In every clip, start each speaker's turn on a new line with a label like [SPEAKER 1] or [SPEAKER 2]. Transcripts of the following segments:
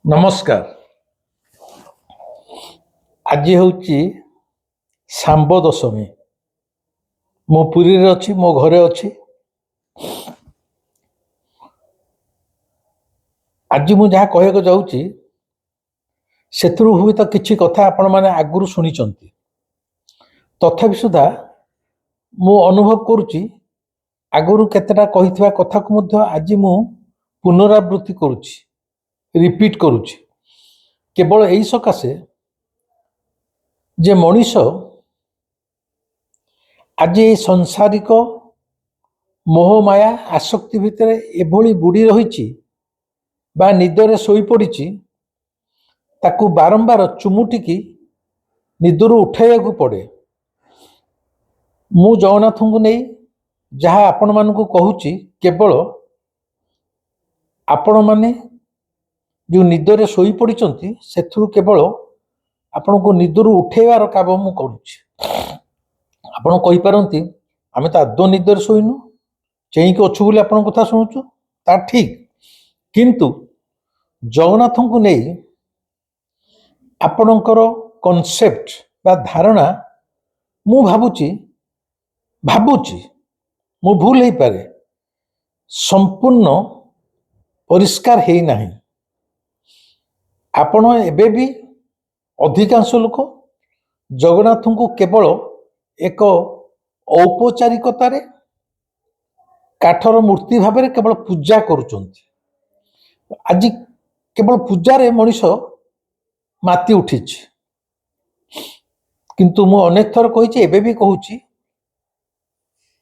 [SPEAKER 1] ନମସ୍କାର। ଆଜି ହେଉଛି ଶାମ୍ବ ଦଶମୀ। ମୁଁ ପୁରୀରେ ଅଛି, ମୋ ଘରେ ଅଛି। ଆଜି ମୁଁ ଯାହା କହିବାକୁ ଯାଉଛି ସେଥିରୁ ହୁଏତ କିଛି କଥା ଆପଣମାନେ ଆଗରୁ ଶୁଣିଛନ୍ତି, ତଥାପି ସୁଦ୍ଧା ମୁଁ ଅନୁଭବ କରୁଛି ଆଗରୁ କେତେଟା କହିଥିବା କଥାକୁ ମଧ୍ୟ ଆଜି ମୁଁ ପୁନରାବୃତ୍ତି କରୁଛି, ରିପିଟ୍ କରୁଛି, କେବଳ ଏହି ସକାଶେ ଯେ ମଣିଷ ଆଜି ଏହି ସଂସାରିକ ମୋହମାୟା ଆସକ୍ତି ଭିତରେ ଏଭଳି ବୁଡ଼ି ରହିଛି ବା ନିଦରେ ଶୋଇପଡ଼ିଛି, ତାକୁ ବାରମ୍ବାର ଚୁମୁଟିକି ନିଦରୁ ଉଠାଇବାକୁ ପଡ଼େ। ମୁଁ ଜଗନ୍ନାଥଙ୍କୁ ନେଇ ଯାହା ଆପଣମାନଙ୍କୁ କହୁଛି, କେବଳ ଆପଣମାନେ ଯେଉଁ ନିଦରେ ଶୋଇପଡ଼ିଛନ୍ତି ସେଥିରୁ କେବଳ ଆପଣଙ୍କୁ ନିଦରୁ ଉଠାଇବାର କାମ ମୁଁ କରୁଛି। ଆପଣ କହିପାରନ୍ତି ଆମେ ତ ଆଦୌ ନିଦରେ ଶୋଇନୁ, ଚେଇଁକି ଅଛୁ ବୋଲି ଆପଣଙ୍କ କଥା ଶୁଣୁଛୁ, ତା ଠିକ୍। କିନ୍ତୁ ଜଗନ୍ନାଥଙ୍କୁ ନେଇ ଆପଣଙ୍କର କନସେପ୍ଟ ବା ଧାରଣା ମୁଁ ଭାବୁଛି ମୁଁ ଭୁଲ ହେଇପାରେ, ସମ୍ପୂର୍ଣ୍ଣ ପରିଷ୍କାର ହେଇନାହିଁ। ଆପଣ ଏବେ ବି ଅଧିକାଂଶ ଲୋକ ଜଗନ୍ନାଥଙ୍କୁ କେବଳ ଏକ ଔପଚାରିକତାରେ କାଠର ମୂର୍ତ୍ତି ଭାବରେ କେବଳ ପୂଜା କରୁଛନ୍ତି। ଆଜି କେବଳ ପୂଜାରେ ମଣିଷ ମାତି ଉଠିଛି। କିନ୍ତୁ ମୁଁ ଅନେକ ଥର କହିଛି, ଏବେ ବି କହୁଛି,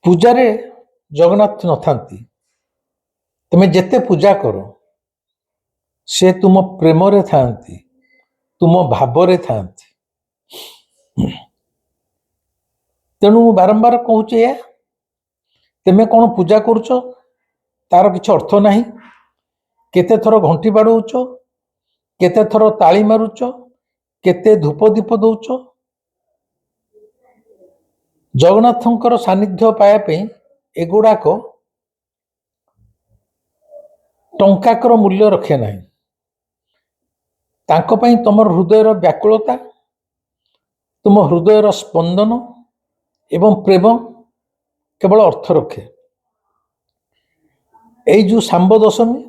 [SPEAKER 1] ପୂଜାରେ ଜଗନ୍ନାଥ ନଥାନ୍ତି। ତମେ ଯେତେ ପୂଜା କର, ସେ ତୁମ ପ୍ରେମରେ ଥାନ୍ତି, ତୁମ ଭାବରେ ଥାନ୍ତି। ତେଣୁ ମୁଁ ବାରମ୍ବାର କହୁଛି ଏହା, ତମେ କ'ଣ ପୂଜା କରୁଛ ତାର କିଛି ଅର୍ଥ ନାହିଁ। କେତେ ଥର ଘଣ୍ଟି ବାଡ଼ଉଛ, କେତେ ଥର ତାଳି ମାରୁଛ, କେତେ ଧୂପ ଦୀପ ଦଉଛ, ଜଗନ୍ନାଥଙ୍କର ସାନ୍ନିଧ୍ୟ ପାଇବା ପାଇଁ ଏଗୁଡ଼ାକ ଟଙ୍କାକର ମୂଲ୍ୟ ରଖେ ନାହିଁ। ତାଙ୍କ ପାଇଁ ତମର ହୃଦୟର ବ୍ୟାକୁଳତା, ତୁମ ହୃଦୟର ସ୍ପନ୍ଦନ ଏବଂ ପ୍ରେମ କେବଳ ଅର୍ଥ ରଖେ। ଏଇ ଯେଉଁ ଶାମ୍ବ ଦଶମୀ,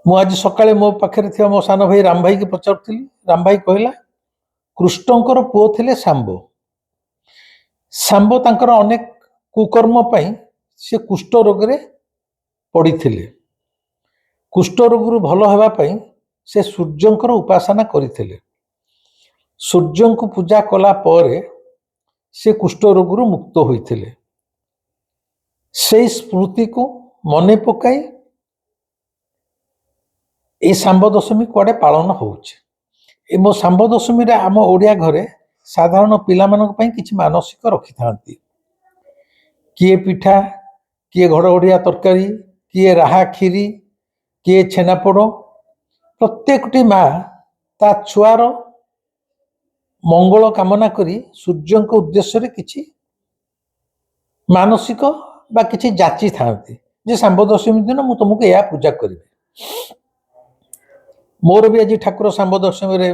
[SPEAKER 1] ମୁଁ ଆଜି ସକାଳେ ମୋ ପାଖରେ ଥିବା ମୋ ସାନ ଭାଇ ରାମ ଭାଇକି ପଚାରୁଥିଲି। ରାମ ଭାଇ କହିଲା, କୃଷ୍ଣଙ୍କର ପୁଅ ଥିଲେ ଶାମ୍ବ। ଶାମ୍ବ ତାଙ୍କର ଅନେକ କୁକର୍ମ ପାଇଁ ସେ କୁଷ୍ଠ ରୋଗରେ ପଡ଼ିଥିଲେ। କୁଷ୍ଠ ରୋଗରୁ ଭଲ ହେବା ପାଇଁ ସେ ସୂର୍ଯ୍ୟଙ୍କର ଉପାସନା କରିଥିଲେ। ସୂର୍ଯ୍ୟଙ୍କୁ ପୂଜା କଲା ପରେ ସେ କୁଷ୍ଠ ରୋଗରୁ ମୁକ୍ତ ହୋଇଥିଲେ। ସେଇ ସ୍ମୃତିକୁ ମନେ ପକାଇ এই ଶାମ୍ବ ଦଶମୀ କୁଆଡ଼େ ପାଳନ ହେଉଛି। ଏ ମୋ ଶାମ୍ବ ଦଶମୀରେ ଆମ ଓଡ଼ିଆ ଘରେ ସାଧାରଣ ପିଲାମାନଙ୍କ ପାଇଁ କିଛି ମାନସିକ ରଖିଥାନ୍ତି। କିଏ ପିଠା, କିଏ ଘଡ଼ଘଡ଼ିଆ ତରକାରୀ, କିଏ ରାହା କ୍ଷୀରି, କିଏ ଛେନାପୋଡ଼। ପ୍ରତ୍ୟେକଟି ମା ତା ଛୁଆର ମଙ୍ଗଳ କାମନା କରି ସୂର୍ଯ୍ୟଙ୍କ ଉଦ୍ଦେଶ୍ୟରେ କିଛି ମାନସିକ ବା କିଛି ଯାଚିଥାନ୍ତି ଯେ ଶାମ୍ବ ଦଶମୀ ଦିନ ମୁଁ ତୁମକୁ ଏହା ପୂଜା କରିବି। ମୋର ବି ଆଜି ଠାକୁର ଶାମ୍ବ ଦଶମୀରେ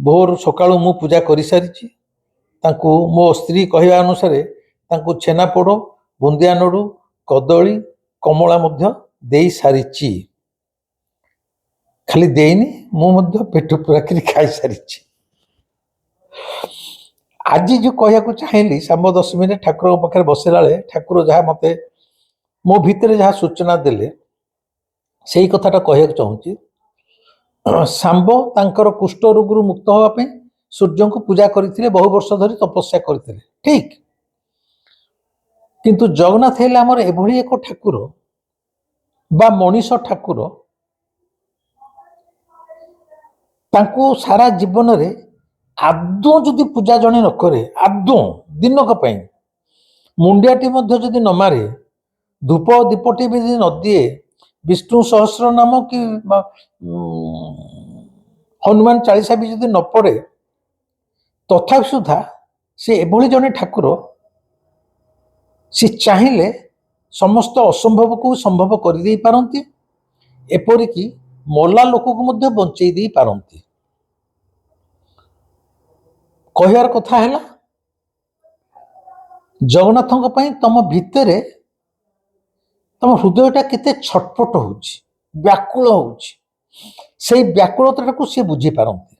[SPEAKER 1] ଭୋର ସକାଳୁ ମୁଁ ପୂଜା କରିସାରିଛି। ତାଙ୍କୁ ମୋ ସ୍ତ୍ରୀ କହିବା ଅନୁସାରେ ତାଙ୍କୁ ଛେନାପୋଡ଼, ବୁନ୍ଦିଆ ଲଡ଼ୁ, କଦଳୀ, କମଳା ମଧ୍ୟ ଦେଇ ସାରିଛି। ଖାଲି ଦେଇନି, ମୁଁ ମଧ୍ୟ ପେଟ ପୁରାକିରି ଖାଇସାରିଛି। ଆଜି ଯେଉଁ କହିବାକୁ ଚାହିଁଲି, ଶାମ୍ବ ଦଶମୀରେ ଠାକୁରଙ୍କ ପାଖରେ ବସିଲା ବେଳେ ଠାକୁର ଯାହା ମୋତେ ମୋ ଭିତରେ ଯାହା ସୂଚନା ଦେଲେ, ସେଇ କଥାଟା କହିବାକୁ ଚାହୁଁଛି। ଶାମ୍ବ ତାଙ୍କର କୁଷ୍ଠ ରୋଗରୁ ମୁକ୍ତ ହେବା ପାଇଁ ସୂର୍ଯ୍ୟଙ୍କୁ ପୂଜା କରିଥିଲେ, ବହୁ ବର୍ଷ ଧରି ତପସ୍ୟା କରିଥିଲେ, ଠିକ୍। କିନ୍ତୁ ଜଗନ୍ନାଥ ହେଲେ ଆମର ଏଭଳି ଏକ ଠାକୁର ବା ମଣିଷ ଠାକୁର, ତାଙ୍କୁ ସାରା ଜୀବନରେ ଆଦୌ ଯଦି ପୂଜା ଜଣେ ନ କରେ, ଆଦୌ ଦିନକ ପାଇଁ ମୁଣ୍ଡିଆଟି ମଧ୍ୟ ଯଦି ନ ମାରେ, ଧୂପ ଦୀପଟି ବି ଯଦି ନ ଦିଏ, ବିଷ୍ଣୁ ସହସ୍ର ନାମ କି ହନୁମାନ ଚାଳିଶା ବି ଯଦି ନ ପଡ଼େ, ତଥାପି ସୁଦ୍ଧା ସେ ଏଭଳି ଜଣେ ଠାକୁର, ସେ ଚାହିଁଲେ ସମସ୍ତ ଅସମ୍ଭବକୁ ସମ୍ଭବ କରିଦେଇ ପାରନ୍ତି एपरिकी मला लोक को मध्य बंचई दे पारती। कहर कथा है जगन्नाथ तुम भितर तुम हृदयटा केते छटपट हो व्याकुल हो व्याकुलता को सी बुझी पारती।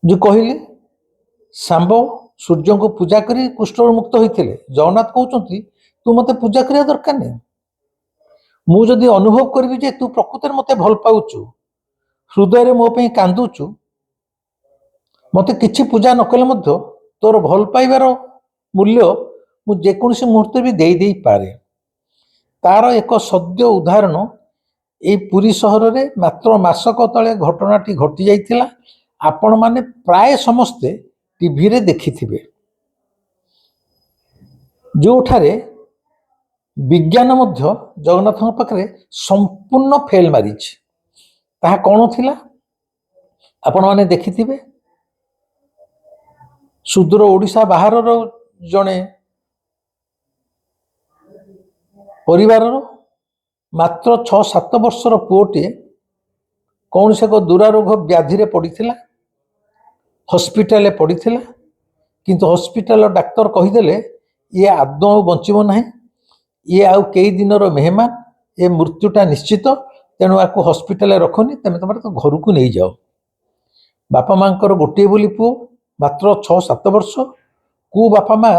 [SPEAKER 1] जो कहले सांब सूर्य को पूजा कर कुष्ठ मुक्त होते जगन्नाथ कहते तू मत पूजा करने दरकार नहीं मुझे अनुभव करी जे तू प्रकृत मत भल पाचु हृदय मो कांदुचु मत कि पूजा न कले तोर भल पाइबार मूल्य मुझे मुहूर्त भी दे पारे। तार एक सद्य उदाहरण ये पुरी सहर में मात्र मासक तले घटनाटी घटी जाइथिला। आपण माने प्राय समस्ते टीवी रे देखिथिबे जो ठारे विज्ञान मध्य जगन्नाथ पाखे संपूर्ण फेल मारी ताहा कौन थिला आपण माने देखिथिबे। सुदूर ओडिशा बाहर जड़े परिवार मात्र 6-7 वर्षर पुओटे कौन से एक दुरारोग व्याधि पड़ता हस्पिटाल पड़ता किंतु हस्पिटाल डाक्तर कहीदेले ये आदौ बचब ना ये आउ कई दिन मेहमान ये मृत्युटा निश्चित तेणु आपको हस्पिटाल रखनी तेज तुम तो घर को नहीं जाओ। बापा माँ गोटे बोली पुओ मात्र 6-7 वर्ष को बापा माँ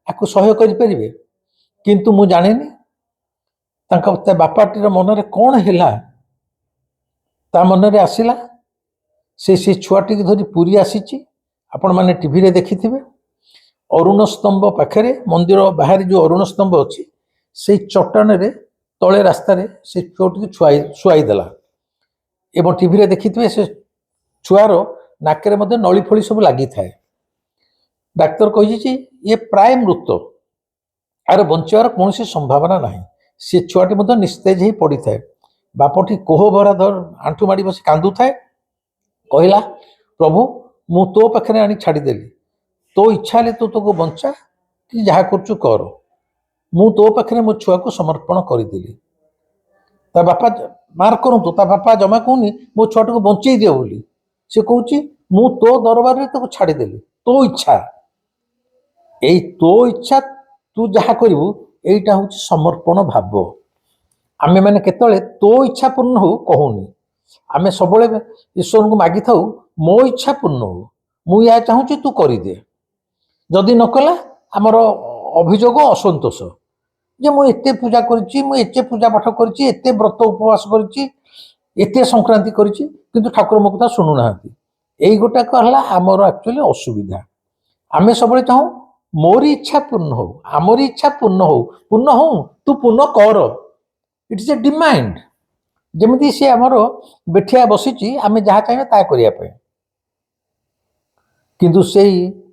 [SPEAKER 1] आपको सह्य करें किंतु मु जाने बापाटीर मनरे कौन है ता मनरे आसला से छुआटी धरी पूरी आसी आपण मैंने टीवी रे देखिथिबे अरुण स्तंभ पाखे मंदिर बाहर जो अरुण स्तंभ अच्छी से चट्टान रे तले रास्ता से छुआटी शुआईदेला एवं टीवी रे देखिथिबे से छुआर नाकरे मध्य नली फली सब लगी थाए। डाक्तर कही ये प्राय मृत आर बचार कौन संभावना ना सी छुआटी निस्तेज ही पड़ी थाए। बापटी कोह भरा धर आंठू माड़ी बस कांदू थाए कहला प्रभु मु तो पाखे आनी छाड़देली तो इच्छा ले तो बंचा कि जहाँ कर कर मु तो पाखे मो छुआ को समर्पण करदेली। ता बापा मार्क करूँ ता बापा जमा कहूनी मो छुआ को बंचई दियो बोली से कहूँ मु तो दरबार में छाड़देली तो इच्छा यही तो इच्छा तू जहाँ करू यहीटा हूँ समर्पण भाव। आमे मैंने केतले तो इच्छा पूर्ण हो कहूनी आमे सब ईश्वर को मागी था मो इच्छा पूर्ण हो मु या चाहूँ तू करदे जदि न कला आमर अभियोग असंतोष जे मु एते पूजा करिछि मु एते पूजा पाठ करिछि एते व्रत उपवास करिछि एते संक्रांति करिछि किंतु ठाकुर मो कथा सुनु नाहांती एई गोटा कहला आमर एक्चुअली असुविधा। आमे सब चाहूँ मोरी इच्छा पूर्ण हो आमरी इच्छा पूर्ण हो तू पूर्ण कर इट इज ए डिमांड जमी सी आमर बेठिया बसी आमे जहाँ चाहिए ता करने किंतु से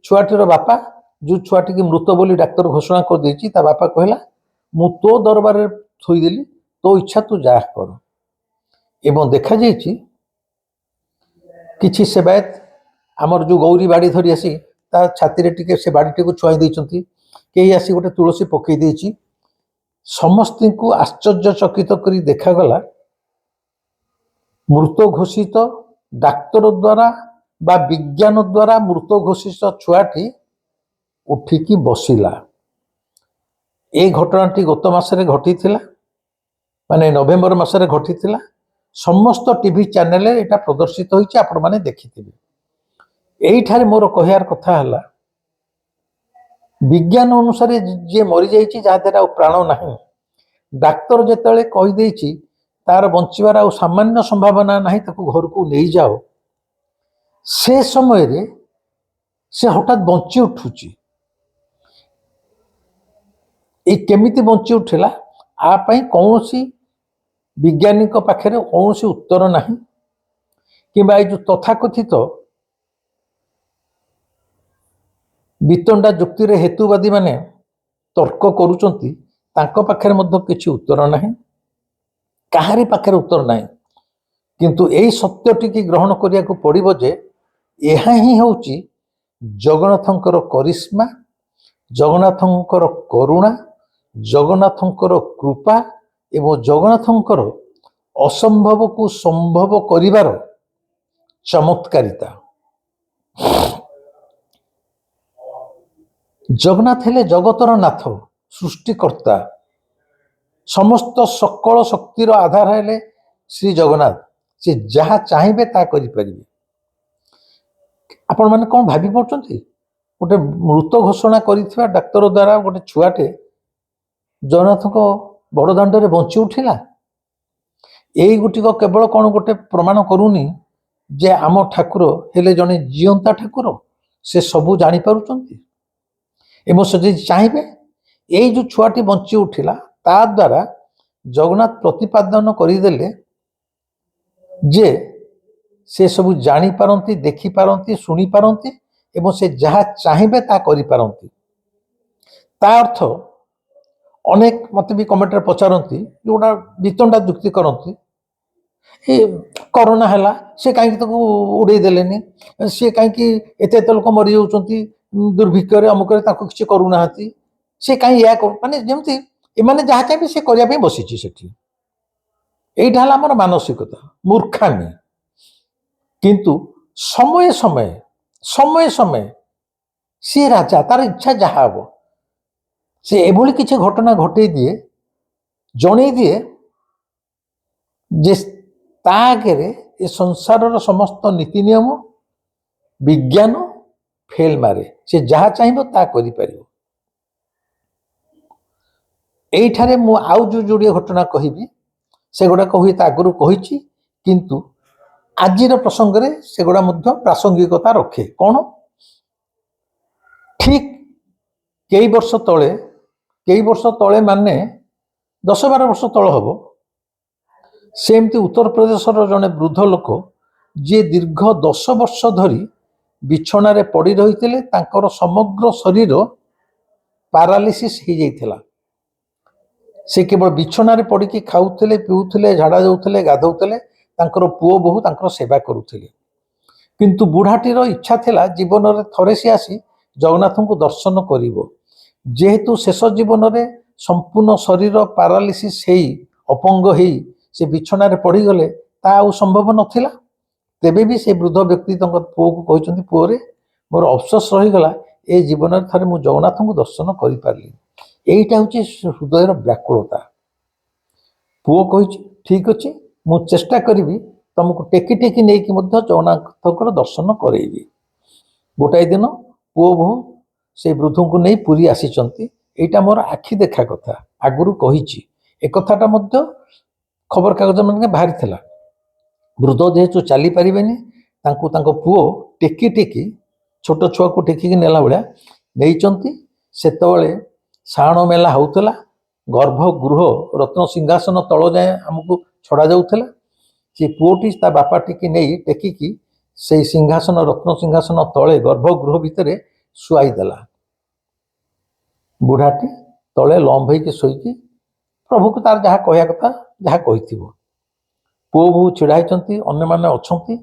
[SPEAKER 1] छुआटीर बापा जो छुआटी की मृत बोली डाक्तर घोषणा कर देछि ता बापा कहला मु तो दरबार रे थोईदेली तो इच्छा तू जा कर एवं देखा जाइछि किछि सेवायत आमर जो गौरी बाड़ी धरी आसी ता छाती रे टिके से बाड़ी को छुआई देइछंती केही आसी गोटे तुलसी पकई देइछि समस्त को आश्चर्यचकित करी देखागला मृत घोषित डाक्तर द्वारा बा विज्ञान द्वारा मृत घोषित छुआटी उठिकी बसिला। ए घटनाटी गत मासरे घटी थिला माने नवेम्बर मासरे घटी थिला समस्त टीवी चैनल एटा प्रदर्शित होइछि आपण माने देखिथिबे। एई ठारे मोर कहियार कथा हला विज्ञान अनुसार जे मरी जाइछि जा द्वारा प्राण नाही डाक्तर जेतले कहि देइछि तार बंचिबार आ सामान्य संभावना नाही ताको घर को नहीं जाओ से समय रे से हठात बंची उठुची ए केमिति बंची उठिला आ पई कौनसी विज्ञानिक पाखे कौनसी उत्तर नाही किंबा ए जो तथाकथित वितंडा जुक्ति रे हेतुवादी माने तर्क करूचंती तांको पाखे मध्य किछि उत्तर नाही काहारी पाखे उत्तर नाही किंतु एई सत्यटी की ग्रहण करिया को पड़िबो जे एहा ही होउची जगन्नाथंकर करिश्मा जगन्नाथंकर करुणा ଜଗନ୍ନାଥଙ୍କର କୃପା ଏବଂ ଜଗନ୍ନାଥଙ୍କର ଅସମ୍ଭବକୁ ସମ୍ଭବ କରିବାର ଚମତ୍କାରିତା। ଜଗନ୍ନାଥ ହେଲେ ଜଗତର ନାଥ, ସୃଷ୍ଟିକର୍ତ୍ତା। ସମସ୍ତ ସକଳ ଶକ୍ତିର ଆଧାର ହେଲେ ଶ୍ରୀ ଜଗନ୍ନାଥ। ସେ ଯାହା ଚାହିଁବେ ତାହା କରିପାରିବେ। ଆପଣମାନେ କ'ଣ ଭାବି ପାରୁଛନ୍ତି? ଗୋଟେ ମୃତ ଘୋଷଣା କରିଥିବା ଡାକ୍ତର ଦ୍ୱାରା ଗୋଟେ ଛୁଆଟେ ଜଗନ୍ନାଥଙ୍କ ବଡ଼ଦାଣ୍ଡରେ ବଞ୍ଚି ଉଠିଲା। ଏଇ ଗୋଟିକ କେବଳ କ'ଣ ଗୋଟେ ପ୍ରମାଣ କରୁନି ଯେ ଆମ ଠାକୁର ହେଲେ ଜଣେ ଜିଅନ୍ତା ଠାକୁର, ସେ ସବୁ ଜାଣିପାରୁଛନ୍ତି ଏବଂ ସେ ଯଦି ଚାହିଁବେ, ଏଇ ଯେଉଁ ଛୁଆଟି ବଞ୍ଚି ଉଠିଲା ତା ଦ୍ୱାରା ଜଗନ୍ନାଥ ପ୍ରତିପାଦନ କରିଦେଲେ ଯେ ସେ ସବୁ ଜାଣିପାରନ୍ତି, ଦେଖିପାରନ୍ତି, ଶୁଣିପାରନ୍ତି ଏବଂ ସେ ଯାହା ଚାହିଁବେ ତାହା କରିପାରନ୍ତି। ତା ଅର୍ଥ ଅନେକ ମୋତେ ବି କମେଣ୍ଟରେ ପଚାରନ୍ତି, ଯେଉଁଟା ବିତଣ୍ଡା ଯୁକ୍ତି କରନ୍ତି, ଏ କରୋନା ହେଲା ସେ କାହିଁକି ତାକୁ ଉଡ଼େଇ ଦେଲେନି, ସେ କାହିଁକି ଏତେ ଏତେ ଲୋକ ମରିଯାଉଛନ୍ତି ଦୁର୍ଭିକ୍ଷରେ, ଅମୁକରେ, ତାକୁ କିଛି କରୁନାହାନ୍ତି, ସେ କାହିଁ ଏହା କରୁ, ମାନେ ଯେମିତି ଏମାନେ ଯାହା ଚାହିଁବେ ସେ କରିବା ପାଇଁ ବସିଛି ସେଠି। এইটা ହେଲା ଆମର ମାନସିକତା, ମୂର୍ଖାମୀ। କିନ୍ତୁ ସମୟେ ସମୟେ ସିଏ ରାଜା, ତାର ଇଚ୍ଛା ଯାହା ହବ ସେ ଏଭଳି କିଛି ଘଟଣା ଘଟେଇ ଦିଏ, ଜଣେଇ ଦିଏ ଯେ ତା ଆଗରେ ଏ ସଂସାରର ସମସ୍ତ ନୀତି ନିୟମ, ବିଜ୍ଞାନ ଫେଲ୍ ମାରେ। ସେ ଯାହା ଚାହିଁବ ତାହା କରିପାରିବ। এইଠାରେ ମୁଁ ଆଉ ଯେଉଁ ଯୋଡ଼ିଏ ଘଟଣା କହିବି ସେଗୁଡ଼ାକ ହୁଏତ ଆଗରୁ କହିଛି, କିନ୍ତୁ ଆଜିର ପ୍ରସଙ୍ଗରେ ସେଗୁଡ଼ା ମଧ୍ୟ ପ୍ରାସଙ୍ଗିକତା ରଖେ। କ'ଣ? ଠିକ୍ କେଇ ବର୍ଷ ତଳେ ମାନେ 10-12 ବର୍ଷ ତଳ ହେବ, ସେମିତି ଉତ୍ତରପ୍ରଦେଶର ଜଣେ ବୃଦ୍ଧ ଲୋକ ଯିଏ ଦୀର୍ଘ 10 ବର୍ଷ ଧରି ବିଛଣାରେ ପଡ଼ି ରହିଥିଲେ, ତାଙ୍କର ସମଗ୍ର ଶରୀର ପାରାଲିସିସ୍ ହେଇଯାଇଥିଲା। ସେ କେବଳ ବିଛଣାରେ ପଡ଼ିକି ଖାଉଥିଲେ, ପିଉଥିଲେ, ଝାଡ଼ା ଯାଉଥିଲେ, ଗାଧଉଥିଲେ, ତାଙ୍କର ପୁଅ ବୋହୂ ତାଙ୍କର ସେବା କରୁଥିଲେ। କିନ୍ତୁ ବୁଢ଼ାଟିର ଇଚ୍ଛା ଥିଲା ଜୀବନରେ ଥରେ ସେ ଆସି ଜଗନ୍ନାଥଙ୍କୁ ଦର୍ଶନ କରିବ। ଯେହେତୁ ଶେଷ ଜୀବନରେ ସମ୍ପୂର୍ଣ୍ଣ ଶରୀର ପାରାଲିସିସ୍ ହେଇ ଅପଙ୍ଗ ହେଇ ସେ ବିଛଣାରେ ପଡ଼ିଗଲେ ତାହା ଆଉ ସମ୍ଭବ ନଥିଲା। ତେବେ ବି ସେ ବୃଦ୍ଧ ବ୍ୟକ୍ତି ତାଙ୍କ ପୁଅକୁ କହିଛନ୍ତି, ପୁଅରେ ମୋର ଅଫସୋସ ରହିଗଲା, ଏ ଜୀବନରେ ଥରେ ମୁଁ ଜଗନ୍ନାଥଙ୍କୁ ଦର୍ଶନ କରିପାରିଲି। এইটা ହେଉଛି ହୃଦୟର ବ୍ୟାକୁଳତା। ପୁଅ କହିଛି, ଠିକ୍ ଅଛି, ମୁଁ ଚେଷ୍ଟା କରିବି ତମକୁ ଟେକି ଟେକି ନେଇକି ମଧ୍ୟ ଜଗନ୍ନାଥଙ୍କର ଦର୍ଶନ କରେଇବି। ଗୋଟାଏ ଦିନ ପୁଅ ବୋହୂ ସେଇ ବୃଦ୍ଧଙ୍କୁ ନେଇ ପୁରୀ ଆସିଛନ୍ତି। এইଟା ମୋର ଆଖି ଦେଖା କଥା, ଆଗରୁ କହିଛି। ଏ କଥାଟା ମଧ୍ୟ ଖବରକାଗଜ ମାନଙ୍କରେ ବାହାରିଥିଲା। ବୃଦ୍ଧ ଯେହେତୁ ଚାଲିପାରିବେନି, ତାଙ୍କୁ ତାଙ୍କ ପୁଅ ଟେକି ଟେକି, ଛୋଟ ଛୁଆକୁ ଟେକିକି ନେଲା ଭଳିଆ ନେଇଛନ୍ତି। ସେତେବେଳେ ସାଣ ମେଲା ହେଉଥିଲା, ଗର୍ଭଗୃହ ରତ୍ନ ସିଂହାସନ ତଳ ଯାଏଁ ଆମକୁ ଛଡ଼ା ଯାଉଥିଲା। ସେ ପୁଅଟି ତା ବାପାଟିକି ନେଇ ଟେକିକି ସେଇ ସିଂହାସନ, ରତ୍ନ ସିଂହାସନ ତଳେ ଗର୍ଭଗୃହ ଭିତରେ ଶୁଆଇ ଦେଲା। ବୁଢ଼ାଟି ତଳେ ଲମ୍ବ ହେଇକି ଶୋଇକି ପ୍ରଭୁକୁ ତାର ଯାହା କହିବା କଥା ଯାହା କହିଥିବ। ପୁଅ ବୋହୂ ଛିଡ଼ା ହେଇଛନ୍ତି, ଅନ୍ୟମାନେ ଅଛନ୍ତି।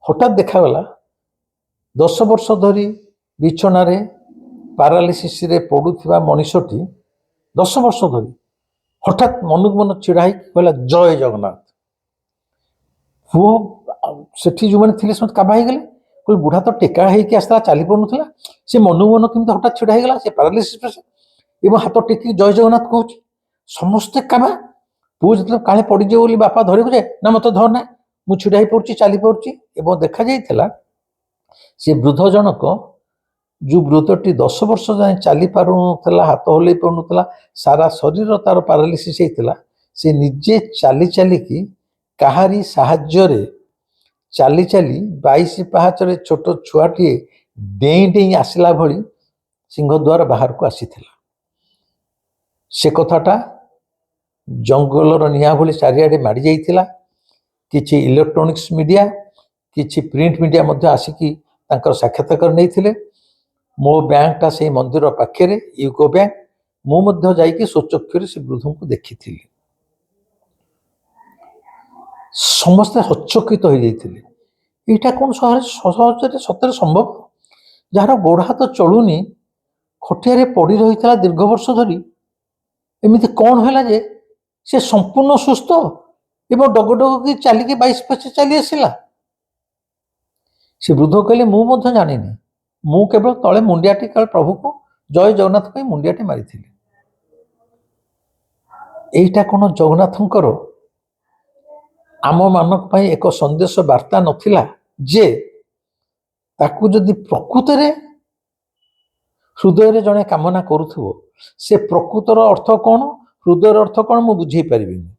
[SPEAKER 1] ହଠାତ୍ ଦେଖାଗଲା 10 ବର୍ଷ ଧରି ବିଛଣାରେ ପାରାଲିସିସ୍ରେ ପଡ଼ୁଥିବା ମଣିଷଟି 10 ବର୍ଷ ଧରି ହଠାତ୍ ମନକୁ ମନ ଛିଡ଼ା ହେଇକି କହିଲା, ଜୟ ଜଗନ୍ନାଥ। ପୁଅ ସେଠି ଯେଉଁମାନେ ଥିଲେ ସେମାନେ କାବା ହେଇଗଲେ, କହିଲେ ବୁଢ଼ା ତ ଟେକା ହେଇକି ଆସିଥିଲା, ଚାଲି ପାରୁନଥିଲା, ସେ ମନକୁ ମନ କେମିତି ହଠାତ୍ ଛିଡ଼ା ହେଇଗଲା, ସେ ପାରାଲିସିସ୍ ପେସେଣ୍ଟ, ଏବଂ ହାତ ଟେକିକି ଜୟ ଜଗନ୍ନାଥ କହୁଛି। ସମସ୍ତେ କାବା। ପୁଅ ଯେତେବେଳେ କାଳେ ପଡ଼ିଯିବ ବୋଲି ବାପା ଧରିବୁ ଯେ, ନା ମୋତେ ଧରନା, ମୁଁ ଛିଡ଼ା ହେଇପଡ଼ୁଛି, ଚାଲିପାରୁଛି। ଏବଂ ଦେଖାଯାଇଥିଲା ସେ ବୃଦ୍ଧ ଜଣକ, ଯେଉଁ ବୃଦ୍ଧଟି 10 ବର୍ଷ ଯାଏଁ ଚାଲି ପାରୁନଥିଲା, ହାତ ହଲେଇ ପାରୁନଥିଲା, ସାରା ଶରୀର ତାର ପାରାଲିସିସ୍ ହେଇଥିଲା, ସେ ନିଜେ ଚାଲି ଚାଲିକି କାହାରି ସାହାଯ୍ୟରେ ଚାଲି ଚାଲି 22 ପାହାଚରେ ଛୋଟ ଛୁଆଟିଏ ଡେଇଁ ଡେଇଁ ଆସିଲା ଭଳି ସିଂହଦ୍ୱାର ବାହାରକୁ ଆସିଥିଲା। ସେ କଥାଟା ଜଙ୍ଗଲର ନିଆଁ ଭଳି ଚାରିଆଡ଼େ ମାଡ଼ି ଯାଇଥିଲା। କିଛି ଇଲେକ୍ଟ୍ରୋନିକ୍ସ ମିଡ଼ିଆ, କିଛି ପ୍ରିଣ୍ଟ ମିଡ଼ିଆ ମଧ୍ୟ ଆସିକି ତାଙ୍କର ସାକ୍ଷାତକାର ନେଇଥିଲେ। ମୋ ବ୍ୟାଙ୍କଟା ସେଇ ମନ୍ଦିର ପାଖରେ, ୟୁକୋ ବ୍ୟାଙ୍କ। ମୁଁ ମଧ୍ୟ ଯାଇକି ସ୍ୱଚକ୍ଷୁରେ ସେ ବୃଦ୍ଧଙ୍କୁ ଦେଖିଥିଲି। ସମସ୍ତେ ହଚକିତ ହୋଇଯାଇଥିଲେ। ଏଇଟା କ'ଣ ସହଜରେ ସତରେ ସମ୍ଭବ? ଯାହାର ଗୋଡ଼ ହାତ ଚଳୁନି, ଖଟିଆରେ ପଡ଼ି ରହିଥିଲା ଦୀର୍ଘ ବର୍ଷ ଧରି, ଏମିତି କ'ଣ ହେଲା ଯେ ସେ ସମ୍ପୂର୍ଣ୍ଣ ସୁସ୍ଥ ଏବଂ ଡଗଡଗକି ଚାଲିକି 22 ଚାଲି ଆସିଲା? ସେ ବୃଦ୍ଧ କହିଲେ, ମୁଁ ମଧ୍ୟ ଜାଣିନି, ମୁଁ କେବଳ ତଳେ ମୁଣ୍ଡିଆଟି କାଳେ ପ୍ରଭୁକୁ ଜୟ ଜଗନ୍ନାଥ ପାଇଁ ମୁଣ୍ଡିଆଟି ମାରିଥିଲି। ଏଇଟା କ'ଣ ଜଗନ୍ନାଥଙ୍କର ଆମମାନଙ୍କ ପାଇଁ ଏକ ସନ୍ଦେଶ ବାର୍ତ୍ତା ନଥିଲା ଯେ ତାକୁ ଯଦି ପ୍ରକୃତରେ ହୃଦୟରେ ଜଣେ କାମନା କରୁଥିବ, ସେ ପ୍ରକୃତର ଅର୍ଥ କ'ଣ, ହୃଦୟର ଅର୍ଥ କ'ଣ ମୁଁ ବୁଝେଇ ପାରିବିନି,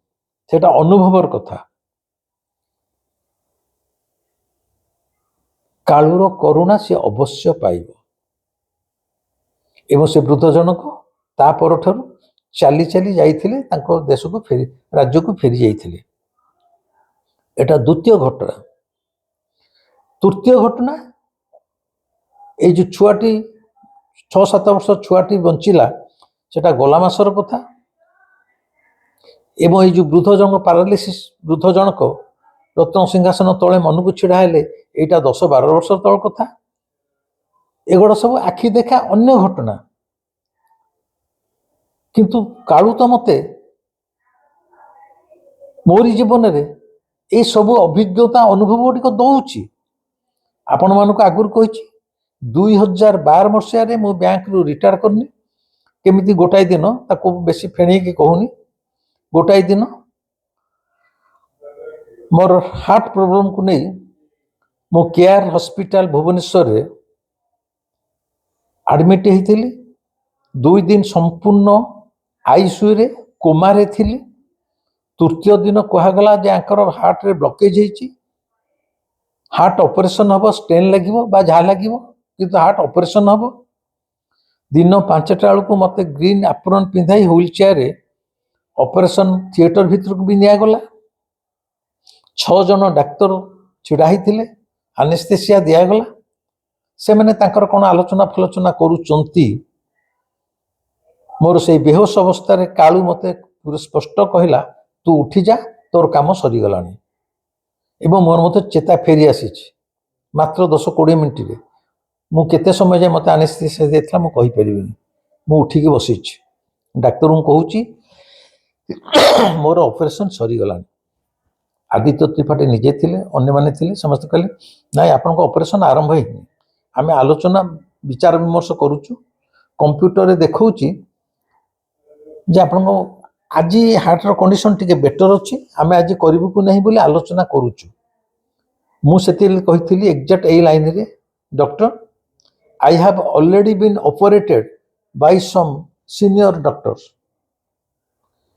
[SPEAKER 1] ସେଟା ଅନୁଭବର କଥା। କାଳୁର କରୁଣା ସେ ଅବଶ୍ୟ ପାଇବ। ଏବଂ ସେ ବୃଦ୍ଧ ଜଣକ ତା ପରଠାରୁ ଚାଲି ଚାଲି ଯାଇଥିଲେ, ତାଙ୍କ ଦେଶକୁ ରାଜ୍ୟକୁ ଫେରି ଯାଇଥିଲେ। এটা ଦ୍ୱିତୀୟ ଘଟଣା। ତୃତୀୟ ଘଟଣା, ଏଇ ଯେଉଁ ଛୁଆଟି 6-7 ବର୍ଷ ଛୁଆଟି ବଞ୍ଚିଲା, ସେଟା ଗଲା ମାସର କଥା। ଏବଂ ଏଇ ଯେଉଁ ବୃଦ୍ଧ ଜଣକ ପାରାଲିସିସ୍ ବୃଦ୍ଧ ଜଣକ ରତ୍ନ ସିଂହାସନ ତଳେ ମନକୁ ଛିଡ଼ା ହେଲେ, ଏଇଟା 10-12 ବର୍ଷ ତଳ କଥା। ଏଗୁଡ଼ା ସବୁ ଆଖି ଦେଖା ଅନ୍ୟ ଘଟଣା। କିନ୍ତୁ କାଳୁ ତ ମୋତେ ମୋରି ଜୀବନରେ এই ସବୁ ଅଭିଜ୍ଞତା ଅନୁଭବ ଗୁଡ଼ିକ ଦେଉଛି। ଆପଣମାନଙ୍କୁ ଆଗରୁ କହିଛି, 2012 ମସିହାରେ ମୁଁ ବ୍ୟାଙ୍କରୁ ରିଟାୟାର କରିନି। କେମିତି ଗୋଟାଏ ଦିନ, ତାକୁ ବେଶୀ ଫେଣେଇକି କହୁନି, ଗୋଟାଏ ଦିନ ମୋର ହାର୍ଟ ପ୍ରୋବ୍ଲେମକୁ ନେଇ ମୁଁ କେୟାର ହସ୍ପିଟାଲ ଭୁବନେଶ୍ୱରରେ ଆଡ଼ମିଟ୍ ହେଇଥିଲି। 2 ଦିନ ସମ୍ପୂର୍ଣ୍ଣ ଆଇସିୟୁରେ କୋମାରେ ଥିଲି। ତୃତୀୟ ଦିନ କୁହାଗଲା ଯେ ଆଙ୍କର ହାର୍ଟରେ ବ୍ଲକେଜ୍ ହେଇଛି, ହାର୍ଟ ଅପରେସନ୍ ହେବ, ଷ୍ଟେନ୍ ଲାଗିବ ବା ଯାହା ଲାଗିବ, କିନ୍ତୁ ହାର୍ଟ ଅପରେସନ୍ ହେବ। ଦିନ 5ଟା ବେଳକୁ ମୋତେ ଗ୍ରୀନ୍ ଆପ୍ରନ୍ ପିନ୍ଧାଇ ହ୍ୱିଲ୍ ଚେୟାରରେ ଅପରେସନ୍ ଥିଏଟର ଭିତରକୁ ବି ନିଆଗଲା। 6 ଜଣ ଡାକ୍ତର ଛିଡ଼ା ହେଇଥିଲେ, ଆନେସ୍ଥେସିଆ ଦିଆଗଲା। ସେମାନେ ତାଙ୍କର କ'ଣ ଆଲୋଚନା ଫାଲୋଚନା କରୁଛନ୍ତି। ମୋର ସେଇ ବେହୋସ ଅବସ୍ଥାରେ କାଳୁ ମୋତେ ପୁରା ସ୍ପଷ୍ଟ କହିଲା, ତୁ ଉଠିଯା, ତୋର କାମ ସରିଗଲାଣି। ଏବଂ ମୋର ମୋତେ ଚେତା ଫେରି ଆସିଛି ମାତ୍ର 10-20 ମିନିଟରେ। ମୁଁ କେତେ ସମୟ ଯାଏ ମୋତେ ଆନେସ୍ଥେସିଆ ଦେଇଥିଲା ମୁଁ କହିପାରିବିନି। ମୁଁ ଉଠିକି ବସିଛି, ଡାକ୍ତରଙ୍କୁ କହୁଛି ମୋର ଅପରେସନ୍ ସରିଗଲାଣି। ଆଦିତ୍ୟ ତ୍ରିପାଠୀ ନିଜେ ଥିଲେ, ଅନ୍ୟମାନେ ଥିଲେ, ସମସ୍ତେ କହିଲେ ନାଇଁ, ଆପଣଙ୍କ ଅପରେସନ୍ ଆରମ୍ଭ ହେଇନି। ଆମେ ଆଲୋଚନା ବିଚାର ବିମର୍ଶ କରୁଛୁ, କମ୍ପ୍ୟୁଟରରେ ଦେଖାଉଛି ଯେ ଆପଣଙ୍କ ଆଜି ହାର୍ଟର କଣ୍ଡିସନ୍ ଟିକେ ବେଟର୍ ଅଛି, ଆମେ ଆଜି କରିବୁ କି ନାହିଁ ବୋଲି ଆଲୋଚନା କରୁଛୁ। ମୁଁ ସେତେବେଳେ କହିଥିଲି ଏକ୍ଜାକ୍ଟ ଏଇ ଲାଇନ୍ରେ, doctor, I have already been operated by some senior doctors.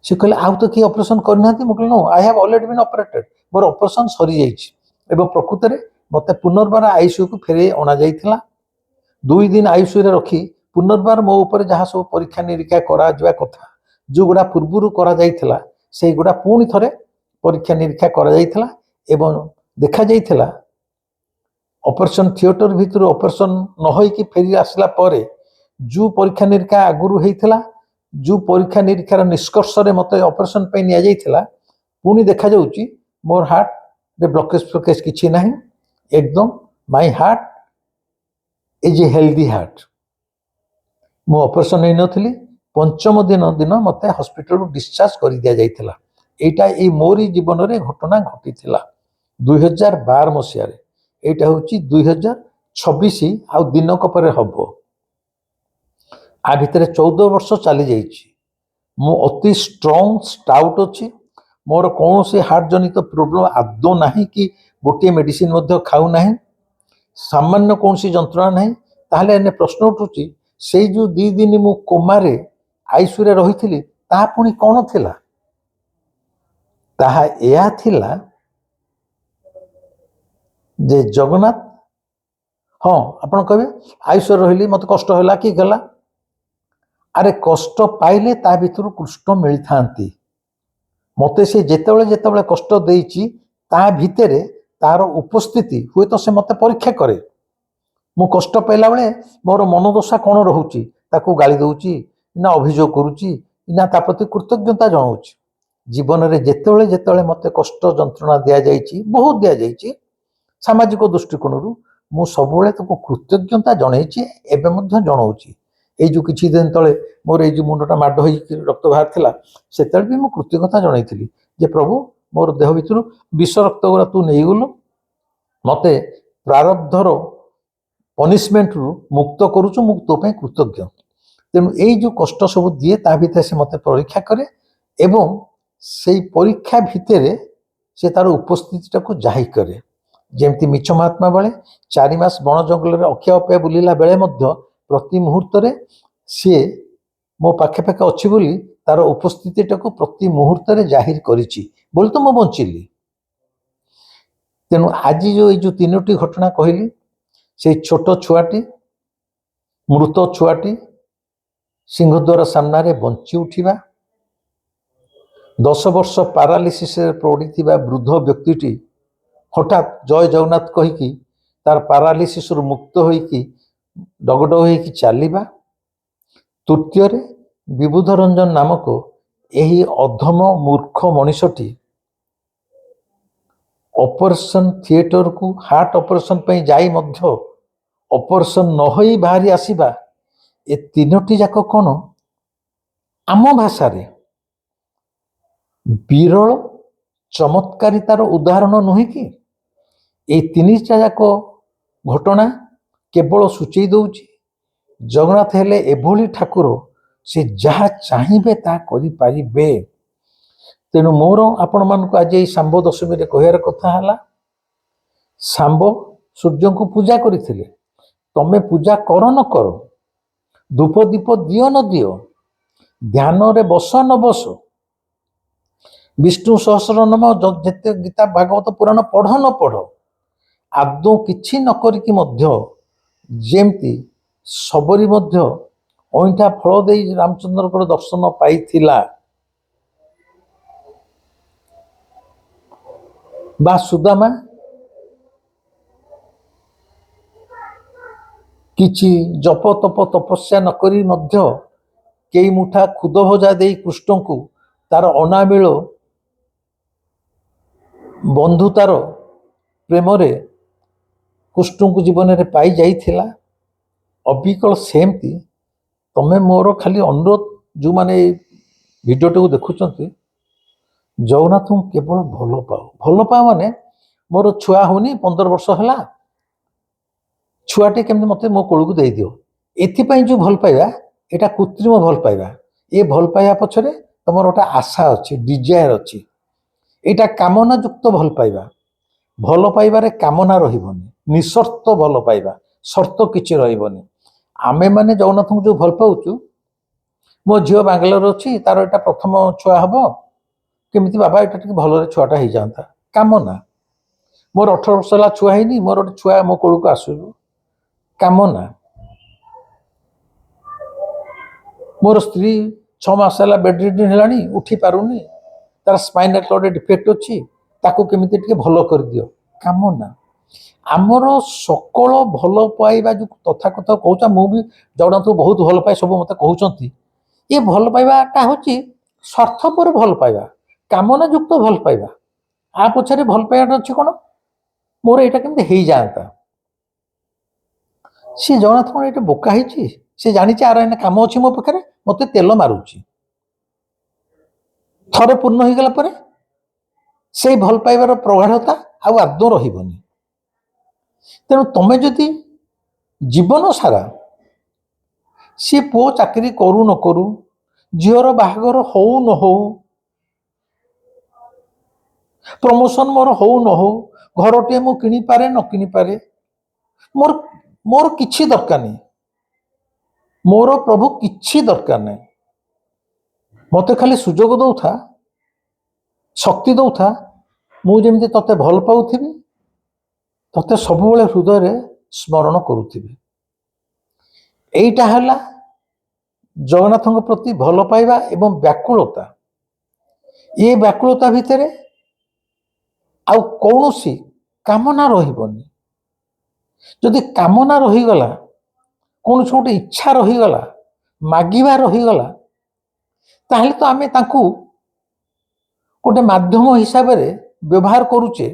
[SPEAKER 1] ସେ କହିଲେ, ଆଉ ତ କିଏ ଅପରେସନ୍ କରିନାହାନ୍ତି? ମୁଁ କହିଲି, no, I have already been operated. ମୋର ଅପରେସନ୍ ସରିଯାଇଛି। ଏବଂ ପ୍ରକୃତରେ ମୋତେ ପୁନର୍ବାର ଆଇସିୟୁକୁ ଫେରାଇ ଅଣାଯାଇଥିଲା। 2 ଦିନ ଆଇସିୟୁରେ ରଖି ପୁନର୍ବାର ମୋ ଉପରେ ଯାହା ସବୁ ପରୀକ୍ଷା ନିରୀକ୍ଷା କରାଯିବା କଥା, ଯେଉଁଗୁଡ଼ା ପୂର୍ବରୁ କରାଯାଇଥିଲା, ସେଇଗୁଡ଼ା ପୁଣି ଥରେ ପରୀକ୍ଷା ନିରୀକ୍ଷା କରାଯାଇଥିଲା। ଏବଂ ଦେଖାଯାଇଥିଲା ଅପରେସନ୍ ଥିଏଟର ଭିତରୁ ଅପରେସନ୍ ନ ହୋଇକି ଫେରି ଆସିଲା ପରେ ଯେଉଁ ପରୀକ୍ଷା ନିରୀକ୍ଷା ଆଗରୁ ହେଇଥିଲା, ଯେଉଁ ପରୀକ୍ଷା ନିରୀକ୍ଷାର ନିଷ୍କର୍ଷରେ ମୋତେ ଅପରେସନ୍ ପାଇଁ ନିଆଯାଇଥିଲା, ପୁଣି ଦେଖାଯାଉଛି ମୋର ହାର୍ଟରେ ବ୍ଲକେଜ୍ ଫ୍ଲକେଜ୍ କିଛି ନାହିଁ। ଏକଦମ my heart is a healthy heart. ମୁଁ ଅପରେସନ୍ ହେଇନଥିଲି। 5ମ ଦିନ ମୋତେ ହସ୍ପିଟାଲରୁ ଡିସଚାର୍ଜ କରିଦିଆଯାଇଥିଲା। এইটা এই ମୋରି ଜୀବନରେ ଘଟଣା ଘଟିଥିଲା 2012 ମସିହାରେ। এইটা ହେଉଛି 2026 ଆଉ ଦିନକ ପରେ ହେବ। ଆ ଭିତରେ 14 ବର୍ଷ ଚାଲି ଯାଇଛି। ମୁଁ ଅତି ଷ୍ଟ୍ରଙ୍ଗ ଷ୍ଟାଉଟ୍ ଅଛି। ମୋର କୌଣସି ହାର୍ଟ ଜନିତ ପ୍ରୋବ୍ଲେମ୍ ଆଦୌ ନାହିଁ, କି ଗୋଟିଏ ମେଡ଼ିସିନ ମଧ୍ୟ ଖାଉନାହିଁ, ସାମାନ୍ୟ କୌଣସି ଯନ୍ତ୍ରଣା ନାହିଁ। ତାହେଲେ ଏନେ ପ୍ରଶ୍ନ ଉଠୁଛି, ସେଇ ଯେଉଁ 2 ଦିନ ମୁଁ କୋମାରେ ଆଇସିୟୁରେ ରହିଥିଲି, ତାହା ପୁଣି କ'ଣ ଥିଲା? ତାହା ଏହା ଥିଲା ଯେ ଜଗନ୍ନାଥ, ହଁ ଆପଣ କହିବେ ଆଇସିୟୁରେ ରହିଲି, ମୋତେ କଷ୍ଟ ହେଲା କି ଗଲା। ଆରେ କଷ୍ଟ ପାଇଲେ ତା ଭିତରୁ କୃଷ୍ଣ ମିଳିଥାନ୍ତି। ମୋତେ ସେ ଯେତେବେଳେ କଷ୍ଟ ଦେଇଛି, ତା ଭିତରେ ତାର ଉପସ୍ଥିତି ହୁଏତ ସେ ମୋତେ ପରୀକ୍ଷା କରେ। ମୁଁ କଷ୍ଟ ପାଇଲା ବେଳେ ମୋର ମନୋଦଶା କ'ଣ ରହୁଛି, ତାକୁ ଗାଳି ଦେଉଛି ନା ଅଭିଯୋଗ କରୁଛି ନା ତା ପ୍ରତି କୃତଜ୍ଞତା ଜଣାଉଛି। ଜୀବନରେ ଯେତେବେଳେ ମୋତେ କଷ୍ଟ ଯନ୍ତ୍ରଣା ଦିଆଯାଇଛି, ବହୁତ ଦିଆଯାଇଛି, ସାମାଜିକ ଦୃଷ୍ଟିକୋଣରୁ ମୁଁ ସବୁବେଳେ ତାକୁ କୃତଜ୍ଞତା ଜଣେଇଛି, ଏବେ ମଧ୍ୟ ଜଣାଉଛି। ଏଇ ଯେଉଁ କିଛି ଦିନ ତଳେ ମୋର ଏଇ ଯେଉଁ ମୁଣ୍ଡଟା ମାଡ଼ ହୋଇକି ରକ୍ତ ବାହାରିଥିଲା, ସେତେବେଳେ ବି ମୁଁ କୃତଜ୍ଞତା ଜଣାଇଥିଲି ଯେ ପ୍ରଭୁ ମୋର ଦେହ ଭିତରୁ ବିଷ ରକ୍ତ ଗୁଡ଼ା ତୁ ନେଇଗଲୁ, ମୋତେ ପ୍ରାରବ୍ଧର ପନିସମେଣ୍ଟରୁ ମୁକ୍ତ କରୁଛୁ, ମୁଁ ତୋ ପାଇଁ କୃତଜ୍ଞ। ତେଣୁ ଏଇ ଯେଉଁ କଷ୍ଟ ସବୁ ଦିଏ ତା ଭିତରେ ସେ ମୋତେ ପରୀକ୍ଷା କରେ ଏବଂ ସେଇ ପରୀକ୍ଷା ଭିତରେ ସେ ତାର ଉପସ୍ଥିତିଟାକୁ ଜାହିର କରେ। ଯେମିତି ମିଛ ମହାତ୍ମା ବେଳେ 4 ମାସ ବଣ ଜଙ୍ଗଲରେ ଅକ୍ଷୟ ଅପୟ ବୁଲିଲା ବେଳେ ମଧ୍ୟ ପ୍ରତି ମୁହୂର୍ତ୍ତରେ ସିଏ ମୋ ପାଖେ ପାଖେ ଅଛି ବୋଲି ତାର ଉପସ୍ଥିତିଟାକୁ ପ୍ରତି ମୁହୂର୍ତ୍ତରେ ଜାହିର କରିଛି ବୋଲି ତ ମୁଁ ବଞ୍ଚିଲି। ତେଣୁ ଆଜି ଏଇ ଯେଉଁ 3ଟି ଘଟଣା କହିଲି, ସେଇ ଛୋଟ ଛୁଆଟି, ମୃତ ଛୁଆଟି ସିଂହଦ୍ୱାର ସାମ୍ନାରେ ବଞ୍ଚି ଉଠିବା, 10 ବର୍ଷ ପାରାଲିସିସରେ ପଡ଼ିଥିବା ବୃଦ୍ଧ ବ୍ୟକ୍ତିଟି ହଠାତ୍ ଜୟ ଜଗନ୍ନାଥ କହିକି ତାର ପାରାଲିସିସରୁ ମୁକ୍ତ ହୋଇକି ଡଗଡଗ ହୋଇକି ଚାଲିବା, ତୃତୀୟରେ ବିବୁଧ ରଞ୍ଜନ ନାମକ ଏହି ଅଧମ ମୂର୍ଖ ମଣିଷଟି ଅପରେସନ ଥିଏଟରକୁ ହାର୍ଟ ଅପରେସନ ପାଇଁ ଯାଇ ମଧ୍ୟ ଅପରେସନ ନ ହୋଇ ବାହାରି ଆସିବା, ଏ 3ଟି ଯାକ କ'ଣ ଆମ ଭାଷାରେ ବିରଳ ଚମତ୍କାରିତାର ଉଦାହରଣ ନୁହେଁ କି? ଏଇ 3ଟା ଯାକ ଘଟଣା କେବଳ ସୂଚେଇ ଦେଉଛି ଜଗନ୍ନାଥ ହେଲେ ଏଭଳି ଠାକୁର, ସେ ଯାହା ଚାହିଁବେ ତାହା କରିପାରିବେ। ତେଣୁ ମୋର ଆପଣମାନଙ୍କୁ ଆଜି ଏଇ ଶାମ୍ବ ଦଶମୀରେ କହିବାର କଥା ହେଲା, ଶାମ୍ବ ସୂର୍ଯ୍ୟଙ୍କୁ ପୂଜା କରିଥିଲେ, ତମେ ପୂଜା କର ନ କର, ଧୂପ ଦୀପ ଦିଅ ନ ଦିଅ, ଧ୍ୟାନରେ ବସ ନ ବସ, ବିଷ୍ଣୁ ସହସ୍ରନାମ ଯେତେ ଗୀତା ଭାଗବତ ପୁରାଣ ପଢ଼ ନ ପଢ଼, ଆଦୌ କିଛି ନ କରିକି ମଧ୍ୟ ଯେମିତି ଶବରୀ ମଧ୍ୟ ଅଇଁଠା ଫଳ ଦେଇ ରାମଚନ୍ଦ୍ରଙ୍କର ଦର୍ଶନ ପାଇଥିଲା, ବା ସୁଦାମା କିଛି ଜପ ତପ ତପସ୍ୟା ନ କରି ମଧ୍ୟ କେଇ ମୁଠା ଖୁଦ ଭଜା ଦେଇ କୃଷ୍ଣଙ୍କୁ ତାର ଅନାବିଳ ବନ୍ଧୁତାର ପ୍ରେମରେ କୃଷ୍ଣଙ୍କୁ ଜୀବନରେ ପାଇ ଯାଇଥିଲା। ଅବିକଳ ସେମିତି ତମେ ମୋର ଖାଲି ଅନୁରୋଧ, ଯେଉଁମାନେ ଏଇ ଭିଡ଼ିଓଟିକୁ ଦେଖୁଛନ୍ତି, ଜଗନ୍ନାଥଙ୍କୁ କେବଳ ଭଲ ପାଅ। ଭଲ ପାଅ ମାନେ ମୋର ଛୁଆ ହେଉନି, 15 ବର୍ଷ ହେଲା, ଛୁଆଟେ କେମିତି ମୋତେ ମୋ କୋଳକୁ ଦେଇଦିଅ, ଏଥିପାଇଁ ଯେଉଁ ଭଲ ପାଇବା ଏଇଟା କୃତ୍ରିମ ଭଲ ପାଇବା। ଏ ଭଲ ପାଇବା ପଛରେ ତମର ଗୋଟେ ଆଶା ଅଛି, ଡିଜାୟାର ଅଛି। ଏଇଟା କାମନା ଯୁକ୍ତ ଭଲ ପାଇବା। ଭଲ ପାଇବାରେ କାମନା ରହିବନି, ନିଃସର୍ତ୍ତ ଭଲ ପାଇବା, ସର୍ତ୍ତ କିଛି ରହିବନି। ଆମେମାନେ ଜଗନ୍ନାଥଙ୍କୁ ଯେଉଁ ଭଲ ପାଉଛୁ, ମୋ ଝିଅ ବାଙ୍ଗାଲୋର ଅଛି, ତାର ଏଇଟା ପ୍ରଥମ ଛୁଆ ହେବ, କେମିତି ବାବା ଏଇଟା ଟିକେ ଭଲରେ ଛୁଆଟା ହେଇଯାଆନ୍ତା, କାମନା। ମୋର 18 ବର୍ଷ ହେଲା ଛୁଆ ହେଇନି, ମୋର ଗୋଟେ ଛୁଆ ମୋ କୋଳକୁ ଆସୁଛୁ, କାମନା। ମୋର ସ୍ତ୍ରୀ 6 ମାସ ହେଲା ବେଡ୍ ରିଡନ୍ ହେଲାଣି, ଉଠି ପାରୁନି, ତାର ସ୍ପାଇନାଲ କର୍ଡ ଡିଫେକ୍ଟ ଅଛି, ତାକୁ କେମିତି ଟିକେ ଭଲ କରିଦିଅ, କାମନା। ଆମର ସକଳ ଭଲ ପାଇବା ଯେଉଁ ତଥାକଥ କହୁଛ, ମୁଁ ବି ଜଗନ୍ନାଥଙ୍କୁ ବହୁତ ଭଲ ପାଏ, ସବୁ ମୋତେ କହୁଛନ୍ତି, ଏ ଭଲ ପାଇବାଟା ହେଉଛି ସ୍ୱାର୍ଥପର ଭଲ ପାଇବା, କାମନା ଯୁକ୍ତ ଭଲ ପାଇବା। ଆ ପଛରେ ଭଲ ପାଇବାଟା ଅଛି କ'ଣ, ମୋର ଏଇଟା କେମିତି ହେଇଯାଆନ୍ତା। ସେ ଜଗନ୍ନାଥ କ'ଣ ଏଇଟା ବୋକା ହେଇଛି? ସେ ଜାଣିଛି ଆର ଏଇନା କାମ ଅଛି ମୋ ପାଖରେ, ମୋତେ ତେଲ ମାରୁଛି। ଥରେ ପୂର୍ଣ୍ଣ ହେଇଗଲା ପରେ ସେଇ ଭଲ ପାଇବାର ପ୍ରଗାଢ଼ତା ଆଉ ଆଦୌ ରହିବନି। ତେଣୁ ତମେ ଯଦି ଜୀବନ ସାରା ସିଏ ପୁଅ ଚାକିରି କରୁ ନ କରୁ, ଝିଅର ବାହାଘର ହଉ ନ ହଉ, ପ୍ରମୋସନ ମୋର ହଉ ନ ହଉ, ଘରଟିଏ ମୁଁ କିଣିପାରେ ନ କିଣିପାରେ, ମୋର କିଛି ଦରକାର ନାହିଁ, ମୋର ପ୍ରଭୁ କିଛି ଦରକାର ନାହିଁ। ମୋତେ ଖାଲି ସୁଯୋଗ ଦଉଥା, ଶକ୍ତି ଦଉଥା, ମୁଁ ଯେମିତି ତତେ ଭଲ ପାଉଥିବି, ତତେ ସବୁବେଳେ ହୃଦୟରେ ସ୍ମରଣ କରୁଥିବି। ଏଇଟା ହେଲା ଜଗନ୍ନାଥଙ୍କ ପ୍ରତି ଭଲ ପାଇବା ଏବଂ ବ୍ୟାକୁଳତା। ଏ ବ୍ୟାକୁଳତା ଭିତରେ ଆଉ କୌଣସି କାମନା ରହିବନି। ଯଦି କାମନା ରହିଗଲା, କୌଣସି ଗୋଟେ ଇଚ୍ଛା ରହିଗଲା, ମାଗିବା ରହିଗଲା, ତାହେଲେ ତ ଆମେ ତାଙ୍କୁ ଗୋଟେ ମାଧ୍ୟମ ହିସାବରେ ବ୍ୟବହାର କରୁଛେ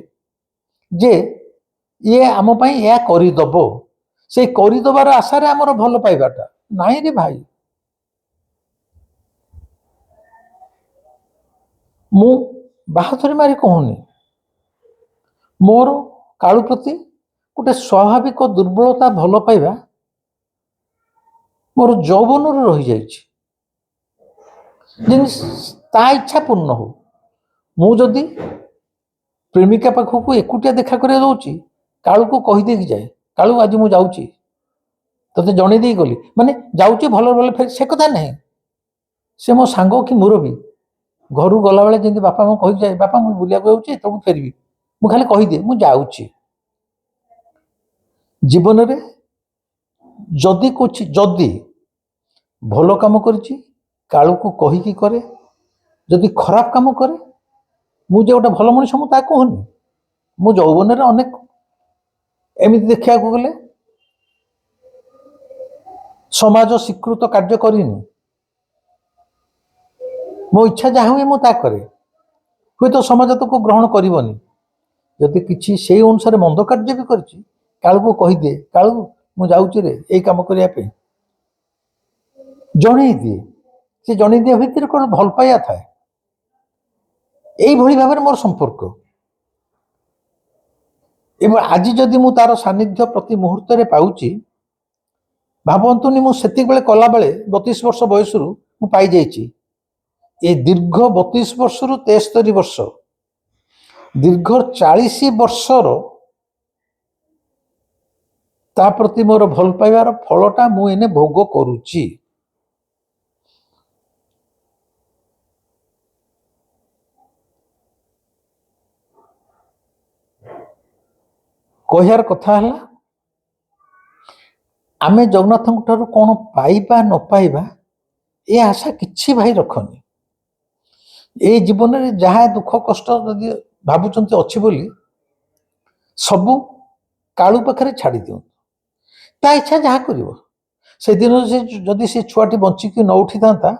[SPEAKER 1] ଯେ ଇଏ ଆମ ପାଇଁ ଏହା କରିଦେବ। ସେଇ କରିଦେବାର ଆଶାରେ ଆମର ଭଲ ପାଇବାଟା, ନାଇଁ ରେ ଭାଇ, ମୁଁ ବାହାଦୁରୀ ମାରି କହୁନି, ମୋର କାଳୁ ପ୍ରତି ଗୋଟେ ସ୍ୱାଭାବିକ ଦୁର୍ବଳତା ଭଲ ପାଇବା ମୋର ଯୌବନରୁ ରହିଯାଇଛି। ଯେମିତି ତା ଇଚ୍ଛା ପୂର୍ଣ୍ଣ ହଉ। ମୁଁ ଯଦି ପ୍ରେମିକା ପାଖକୁ ଏକୁଟିଆ ଦେଖା କରିବାକୁ ଯାଉଛି, କାଳୁକୁ କହିଦେଇକି ଯାଏ, କାଳୁ ଆଜି ମୁଁ ଯାଉଛି, ତତେ ଜଣେଇ ଦେଇ ଗଲି, ମାନେ ଯାଉଛି ଭଲ ଭଲ ଫେରି, ସେ କଥା ନାହିଁ। ସେ ମୋ ସାଙ୍ଗ କି ମୁରବୀ, ଘରୁ ଗଲାବେଳେ ଯେମିତି ବାପା ମୁଁ କହିକି ଯାଏ, ବାପା ମୁଁ ବୁଲିବାକୁ ଯାଉଛି, ଏତେବେଳକୁ ଫେରିବି, ମୁଁ ଖାଲି କହିଦିଏ ମୁଁ ଯାଉଛି। ଜୀବନରେ ଯଦି ଭଲ କାମ କରିଛି କାଳୁକୁ କହିକି କରେ, ଯଦି ଖରାପ କାମ କରେ, ମୁଁ ଯେ ଗୋଟେ ଭଲ ମଣିଷ ମୁଁ ତା କହୁନି। ମୁଁ ଯୌବନରେ ଅନେକ ଏମିତି ଦେଖିବାକୁ ଗଲେ ସମାଜ ସ୍ୱୀକୃତ କାର୍ଯ୍ୟ କରିନି। ମୋ ଇଚ୍ଛା ଯାହା ହୁଏ ମୁଁ ତା କରେ, ହୁଏତ ସମାଜ ତାକୁ ଗ୍ରହଣ କରିବନି। ଯଦି କିଛି ସେଇ ଅନୁସାରେ ମନ୍ଦ କାର୍ଯ୍ୟ ବି କରିଛି, କାଳୁକୁ କହିଦିଏ, କାଳୁ ମୁଁ ଯାଉଛି ରେ ଏଇ କାମ କରିବା ପାଇଁ, ଜଣେଇ ଦିଏ। ସେ ଜଣେଇ ଦିଆ ଭିତରେ କ'ଣ ଭଲ ପାଇବା ଥାଏ। এইଭଳି ଭାବରେ ମୋର ସମ୍ପର୍କ। ଏବଂ ଆଜି ଯଦି ମୁଁ ତାର ସାନ୍ନିଧ୍ୟ ପ୍ରତି ମୁହୂର୍ତ୍ତରେ ପାଉଛି, ଭାବନ୍ତୁନି ମୁଁ ସେତିକିବେଳେ କଲାବେଳେ 32 ବର୍ଷ ବୟସରୁ ମୁଁ ପାଇଯାଇଛି। ଏ ଦୀର୍ଘ 32 ବର୍ଷରୁ 73 ବର୍ଷ, ଦୀର୍ଘ 40 ବର୍ଷର ତା ପ୍ରତି ମୋର ଭଲ ପାଇବାର ଫଳଟା ମୁଁ ଏନେ ଭୋଗ କରୁଛି। କହିବାର କଥା ହେଲା, ଆମେ ଜଗନ୍ନାଥଙ୍କ ଠାରୁ କ'ଣ ପାଇବା ନ ପାଇବା ଏ ଆଶା କିଛି ଭାଇ ରଖନି। ଏଇ ଜୀବନରେ ଯାହା ଦୁଃଖ କଷ୍ଟ ଯଦି ଭାବୁଛନ୍ତି ଅଛି ବୋଲି, ସବୁ କାଳୁ ପାଖରେ ଛାଡ଼ି ଦିଅନ୍ତୁ, ତା ଇଚ୍ଛା ଯାହା କରିବ। ସେଦିନ ଯଦି ସେ ଛୁଆଟି ବଞ୍ଚିକି ନ ଉଠିଥାନ୍ତା,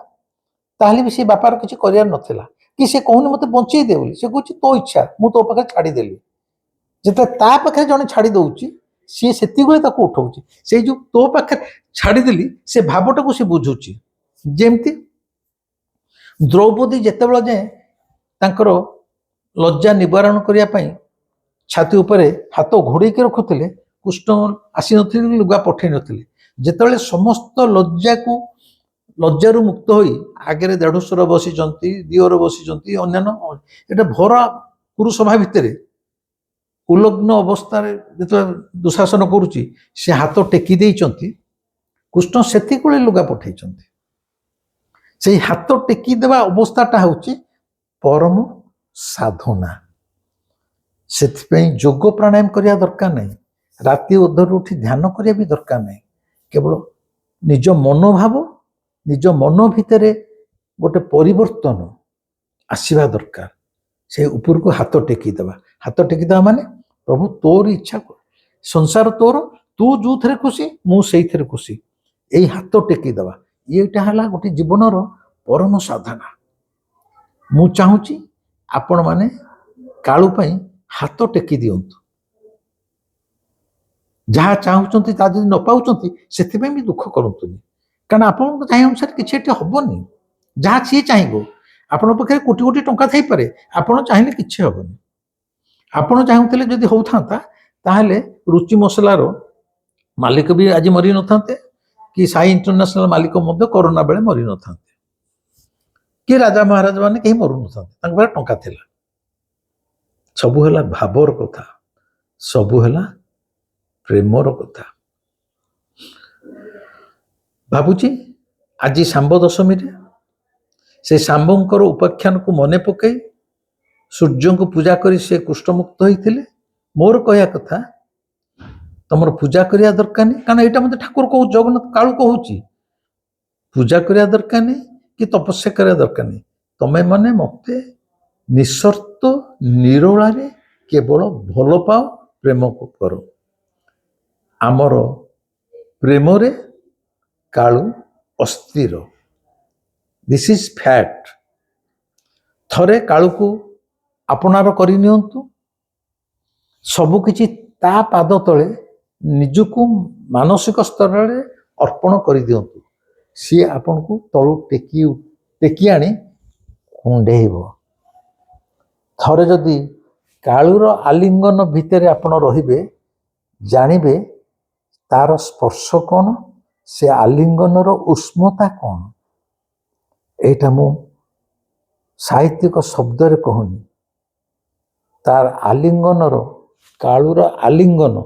[SPEAKER 1] ତାହେଲେ ବି ସେ ବାପାର କିଛି କରିବାର ନଥିଲା। କି ସେ କହୁନି ମୋତେ ବଞ୍ଚେଇ ଦେ ବୋଲି, ସେ କହୁଛି ତୋ ଇଚ୍ଛା, ମୁଁ ତୋ ପାଖରେ ଛାଡ଼ିଦେଲି। ଯେତେବେଳେ ତା ପାଖରେ ଜଣେ ଛାଡ଼ି ଦଉଛି, ସିଏ ସେତିକିବେଳେ ତାକୁ ଉଠଉଛି। ସେଇ ଯୋଉ ତୋ ପାଖରେ ଛାଡ଼ିଦେଲି, ସେ ଭାବଟାକୁ ସେ ବୁଝୁଛି। ଯେମିତି ଦ୍ରୌପଦୀ ଯେତେବେଳେ ଯାଏଁ ତାଙ୍କର ଲଜ୍ଜା ନିବାରଣ କରିବା ପାଇଁ ଛାତି ଉପରେ ହାତ ଘୋଡ଼େଇକି ରଖୁଥିଲେ, କୃଷ୍ଣ ଆସିନଥିଲେ, ଲୁଗା ପଠେଇ ନଥିଲେ। ଯେତେବେଳେ ସମସ୍ତ ଲଜ୍ଜାରୁ ମୁକ୍ତ ହୋଇ ଆଗରେ ଦେଢ଼ଶୁର ବସିଛନ୍ତି, ଦିଅର ବସିଛନ୍ତି, ଅନ୍ୟାନ୍ୟ ଏଟା ଭରା ପୁରୁଷଭା ଭିତରେ ଉଲଗ୍ନ ଅବସ୍ଥାରେ ଯେତେବେଳେ ଦୁଃଶାସନ କରୁଛି, ସେ ହାତ ଟେକି ଦେଇଛନ୍ତି, କୃଷ୍ଣ ସେତିକିବେଳେ ଲୁଗା ପଠେଇଛନ୍ତି। ସେଇ ହାତ ଟେକି ଦେବା ଅବସ୍ଥାଟା ହେଉଛି ପରମ ସାଧନା। ସେଥିପାଇଁ ଯୋଗ ପ୍ରାଣାୟାମ କରିବା ଦରକାର ନାହିଁ, ରାତି ଅଧରୁ ଉଠି ଧ୍ୟାନ କରିବା ବି ଦରକାର ନାହିଁ। କେବଳ ନିଜ ମନୋଭାବ, ନିଜ ମନ ଭିତରେ ଗୋଟେ ପରିବର୍ତ୍ତନ ଆସିବା ଦରକାର। ସେ ଉପରକୁ ହାତ ଟେକି ଦେବା। ହାତ ଟେକି ଦେବା ମାନେ ପ୍ରଭୁ ତୋର ଇଚ୍ଛା, ସଂସାର ତୋର, ତୁ ଯୋଉଥିରେ ଖୁସି ମୁଁ ସେଇଥିରେ ଖୁସି, ଏଇ ହାତ ଟେକି ଦେବା। ଏଇଟା ହେଲା ଗୋଟେ ଜୀବନର ପରମ ସାଧନା। ମୁଁ ଚାହୁଁଛି ଆପଣମାନେ କାଳୁ ପାଇଁ ହାତ ଟେକି ଦିଅନ୍ତୁ। ଯାହା ଚାହୁଁଛନ୍ତି ତା ଯଦି ନ ପାଉଛନ୍ତି, ସେଥିପାଇଁ ବି ଦୁଃଖ କରନ୍ତୁନି, କାରଣ ଆପଣଙ୍କ ଚାହିଁବା ଅନୁସାରେ କିଛି ଏଠି ହବନି। ଯାହା ସିଏ ଚାହିଁବ, ଆପଣଙ୍କ ପାଖରେ କୋଟି କୋଟି ଟଙ୍କା ଥାଇପାରେ, ଆପଣ ଚାହିଁଲେ କିଛି ହବନି। ଆପଣ ଚାହୁଁଥିଲେ ଯଦି ହଉଥାନ୍ତା, ତାହେଲେ ରୁଚି ମସଲାର ମାଲିକ ବି ଆଜି ମରି ନଥାନ୍ତେ, କି ସାଇ ଇଣ୍ଟରନ୍ୟାସନାଲ ମାଲିକ ମଧ୍ୟ କରୋନା ବେଳେ ମରି ନଥାନ୍ତେ, କି ରାଜା ମହାରାଜ ମାନେ କେହି ମରୁନଥାନ୍ତେ, ତାଙ୍କ ପାଖରେ ଟଙ୍କା ଥିଲା। ସବୁ ହେଲା ଭାବର କଥା, ସବୁ ହେଲା ପ୍ରେମର କଥା। ଭାବୁଛି ଆଜି ଶାମ୍ବ ଦଶମୀରେ ସେ ଶାମ୍ବଙ୍କର ଉପାଖ୍ୟାନକୁ ମନେ ପକାଇ ସୂର୍ଯ୍ୟଙ୍କୁ ପୂଜା କରି ସେ କୃଷ୍ଣମୁକ୍ତ ହୋଇଥିଲେ। ମୋର କହିବା କଥା, ତମର ପୂଜା କରିବା ଦରକାର ନାହିଁ, କାରଣ ଏଇଟା ମୋତେ ଠାକୁର କହୁ, ଜଗନ୍ନାଥ କାଳୁ କହୁଛି, ପୂଜା କରିବା ଦରକାର ନାହିଁ କି ତପସ୍ୟା କରିବା ଦରକାର ନାହିଁ। ତମେ ମାନେ ମୋତେ ନିଃସର୍ତ୍ତ ନିରୋଳାରେ କେବଳ ଭଲ ପାଅ, ପ୍ରେମ କର। ଆମର ପ୍ରେମରେ କାଳୁ ଅସ୍ଥିର, ଦିସ୍ ଇଜ୍ ଫ୍ୟାକ୍ଟ। ଥରେ କାଳୁକୁ ଆପଣାର କରିନିଅନ୍ତୁ, ସବୁକିଛି ତା ପାଦ ତଳେ ନିଜକୁ ମାନସିକ ସ୍ତରରେ अर्पण करदियंतु सी आपन को तळु टेकी आनी कुंडेइब थरे जदि कालूर आलिंगन भितर आपण रहिबे जानिबे तार स्पर्श कौन से आलिंगनर उष्मता कौन एटा मु साहित्यिक शब्द रे कहूनी तार आलिंगनर कालूर आलिंगन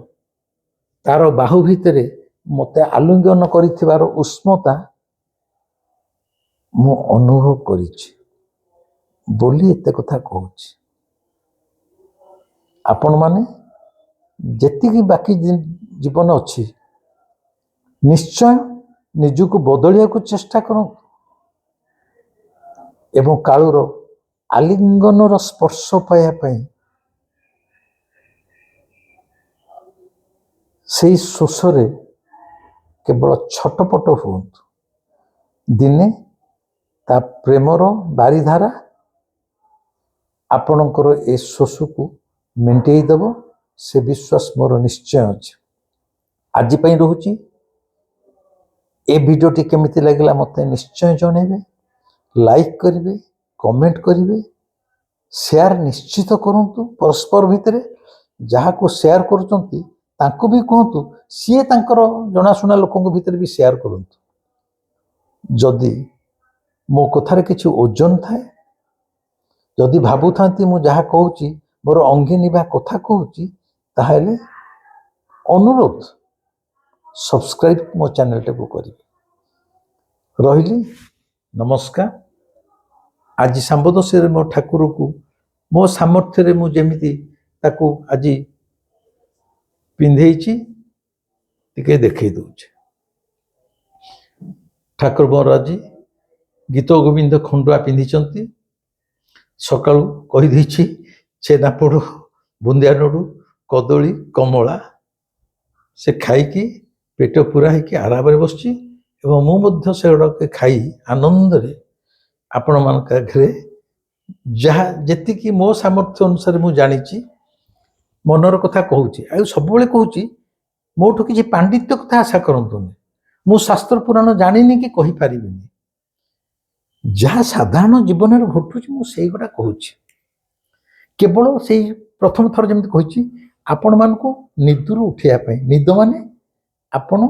[SPEAKER 1] तार बाहु भितर मते आलिंगन करिथिबार उष्मता मु अनुभव करिछि बोली एते कथा कहूछि आपण माने जेतिकी बाकी जीवन अच्छी निश्चय निजको बदलिया को चेष्टा करूँ एवं कालूर आलिंगनर स्पर्श पाइबापी से शोषरे केवल छटपट हूँ दिने ता प्रेमर बारिधारा आपणकर ए शोष को मेटेदब से विश्वास मोर निश्चय अच्छे आज रोचे ए भिडियोटी केमिति लगिला मते निश्चय जणेबे लाइक करिवे कमेंट करिवे शेयर निश्चित करंतु परस्पर भितरे जहा को शेयर करचंती तांको भी कहंतु सीए तांकर जनाशुना लोकंक भितर भी शेयर करंतु जदि मो कथार किछि ओजन थाए जदि भाबुथांती मु जहा कहूची मोर अंगी निभा कथा कहूची ताहेले अनुरोध सब्सक्राइब मो चैनल को करी रही नमस्कार आज सांबदशी मो ठाकुर को मो सामर्थ्य मु जेमिति ताकू आज पिंधेची टिके देखई दउछे ठाकुर मोर आज गीत गोविंद खंडुआ पिंधिचंती सकाळू कहि दैछि छेनापोड़ बुंदिया नड़ू कदली कमला से खाई पेट पूरा होकर आराम बसची एवं मु से गुड़ा खाई आनंद आपण मान घरे जहाँ जी मो सामर्थ्य अनुसार मु जानी मनर कथा कहूँ आ सब कहूँ मोठू किसी पांडित्य कथा आशा करतुनि मु शास्त्र पुराण जानी कि कहीपरि जहाँ साधारण जीवन में घटुची मुझे गुड़ा कहूँ केवल से प्रथम थर जमी कही आपण मान निदुर उठापी निद माने आपण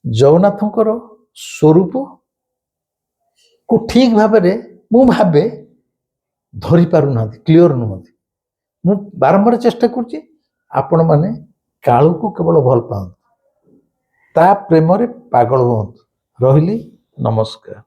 [SPEAKER 1] जगन्नाथंकर स्वरूप को ठीक भाव मु भावे धरी पारु ना क्लीयर नुहति मु बारंबार चेष्टा करुच्ची आपण माने कालू को केवल भल पाऊँ ता प्रेम रे पागल हूँ रही नमस्कार।